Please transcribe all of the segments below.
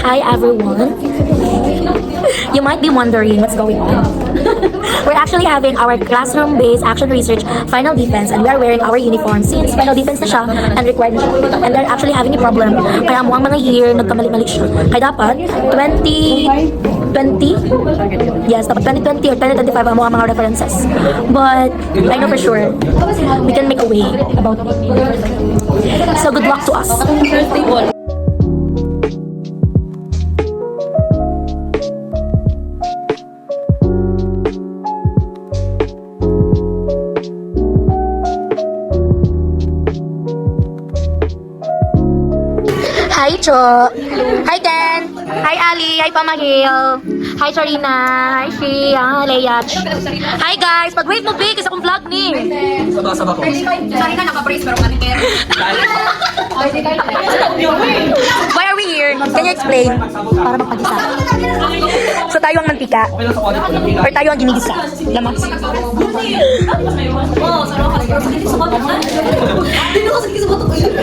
Hi everyone. You might be wondering what's going on. We're actually having our classroom-based action research final defense and we are wearing our uniform since final defense na siya and required na siya. And they're actually having a problem. Kaya mukhang mga year nagkamali-mali siya. Kaya dapat 2020? Yes, dapat 2020 or 2025 ang mga references. But I know for sure we can make a way about it. So good luck to us. Hi, Cho. Hi, Ken. Hi, Ali. Hi, Pamahil. Hi, Charina. Hi, Shea. Leach. Hi, guys. Pag-wave mo, Big. Isa kong vlog ni. Sabak ko. Charina naka-brace pero kami care. Why are we here? Can you explain? Para magpag-isa. So, tayo ang mantika. Or tayo ang ginigisa. Lamas. Oo, sarap kasi. Hindi sa bato. Hindi ko sa bato ko yun.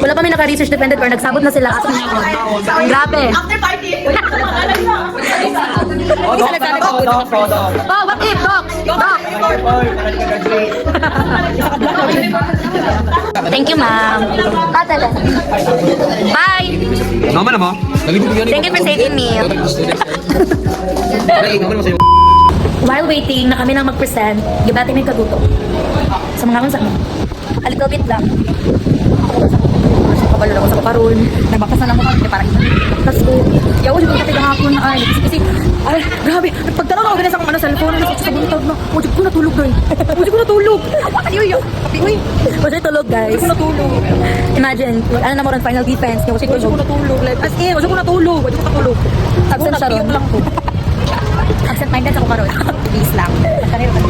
Wala pa may naka-research dependent or nagsabot na sila. Grabe. After party. Oh, what if? Doc! Doc! Thank you, ma'am. Bye! Naman mo. Thank you for saving me. While waiting na kami nang mag-present, gibati may kaguto. Sa mga unsa mo. A little bit lang. Kabalo lang ako sa kaparon. Nagbakasan lang mo kami para ito. Tapos ko, yaw, yung katigang hapon na ay. Kasi, ay, grabe. Pagdala ako ganun sa akong cellphone. Sa buntag na. Ujib ko natulog, guys. Ujib ko natulog. Ayuyo. Uy, wala tulog, guys. Ujib ko natulog. Imagine, ano na mo rin final defense. Ujib ko natulog. As in, ujib ko natulog. Ujib ko natulog. Absent siya ron. Absent-minded ako karon. Please lang. Kanino ka.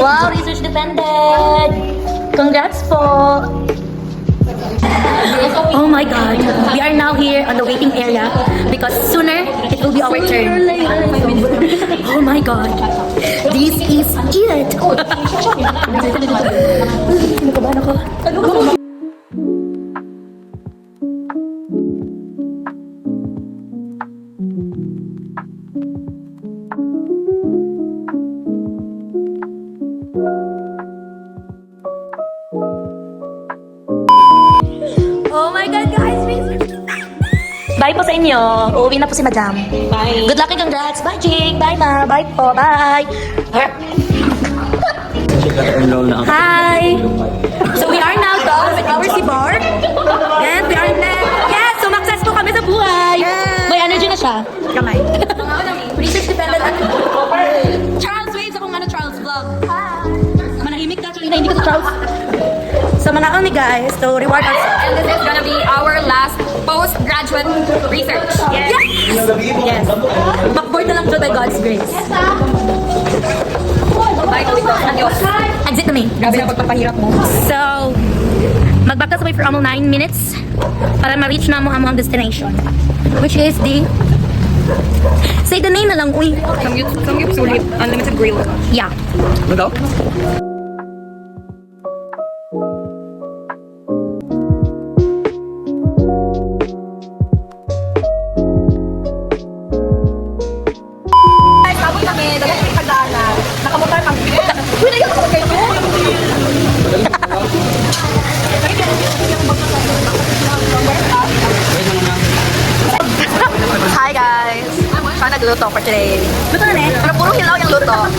Wow, research defended! Congrats po! Oh my God! We are now here on the waiting area because sooner it will be our turn. Oh my God! This is it! Nakabahan ako. Oh my God, guys! Bye po sa inyo. Uuwi na po si Madam. Bye. Good luck and congrats. Bye, Jing. Bye, Ma. Bye po. Bye. Hi. So we are now done with our Sibar. And we are next. Yes, so successful kami sa buhay. May energy na siya. Kamay. Research dependent. Charles Waves akong Charles vlog. Hi. Manahimik ka, Charlie, na hindi ko sa Charles. So mga guys, to reward us. And this is gonna be our last postgraduate research. Yes! Yes. Backboard na lang to by God's grace. Bye to ito. Adios. Exit na me. Grabe na pagpapahirap mo. So, mag-back us away for almost 9 minutes para ma-reach na mo ang destination. Which is the... Say the name na lang, uy. Samgyup sulit. Unlimited grill. Yeah. Ano daw? Sabot kami. Dagat kami pagdaanan. Nakamotor kami. Uy, nagyan ako kayo. Hi guys. Siya nagluto for today. Luto na rin. Pero puro hilaw yung luto.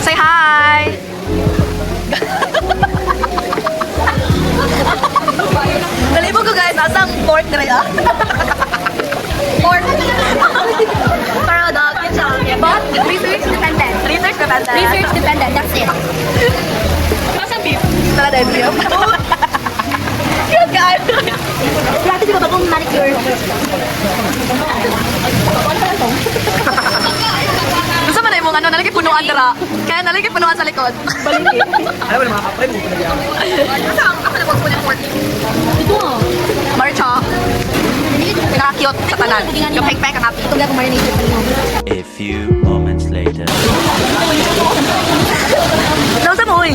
Say hi! Nalibog ko guys, nasang pork na rin ah. Pork. Pero dog, yun siya. But, research dependent. Research dependent. Research dependent, that's it. Nasaan beef? Tara na beef. Cute guys. Dati di ba bagong manicure? Gusto mo na yung ano, nalagay punuan dara. Kaya nalagay punuan sa likod. Balik Alam mo na mga kapre mo. Saan? Ako na Ito ah. Marcha. Pinaka-cute sa tanan. Yung pek-pek ang happy. Ito nga kung marinated pa niya. A few moments later. Nausa mo, uy.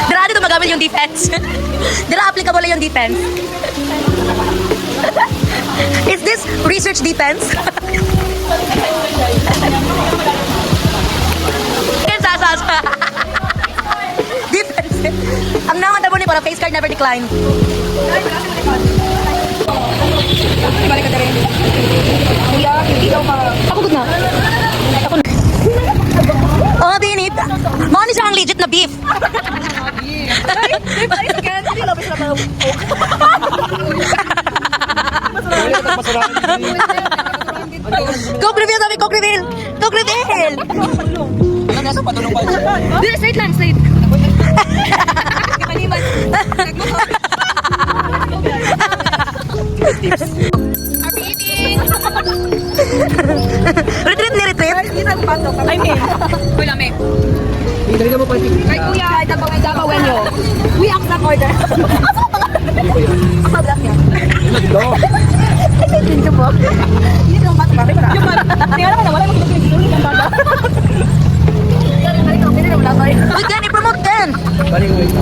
Dira dito magamit yung defense. Dira applicable yung defense. Is this research defense? Sasas. Defense. Ang naman tabo ni para face card never decline. Balik ka rin. Kuya, hindi daw ka. Ako good na. Ako na. Oh, binit. Mao ni siya ang legit na beef. Coke reveal kami, Coke reveal. Coke reveal. Nasa patulong pa. Di, straight lang, straight. Kaliman. Happy eating! Retreat ni retreat. Ay, me. Wala, me. Dali ka mo pati. Kay kuya, ay tapang ay dapaw wenyo. We accept order. Ako black niya. Thank you po. Hindi naman bata, bakit para? Yung bata. Tingnan naman, wala mo kinagpinagpinagpinag ng bata. Balik ako, pwede na wala tayo. We can i-promote din. Bali ko ito.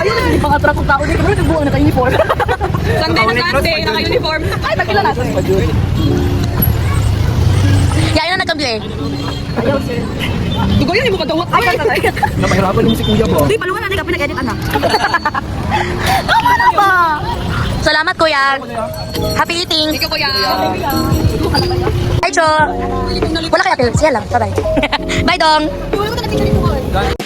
Ayun, mga trapong tao dito. Pero nagbuo naka-uniform. Sunday na Sunday, naka-uniform. Ay, tagila natin. Kaya yun ang nagkambili. Ayaw, sir. Dugo yun, hindi mo kadawat. Ay, tatay. Napahirapan yung si kuya po. Di, paluwan natin ka pinag-edit, anak. Tama na ba? Salamat, kuya. Happy eating. Ikaw, kuya. Hi, Cho. Wala kaya, Phil. Siya lang. Bye-bye. Bye, Dong. Wala ko na nag-picture dito.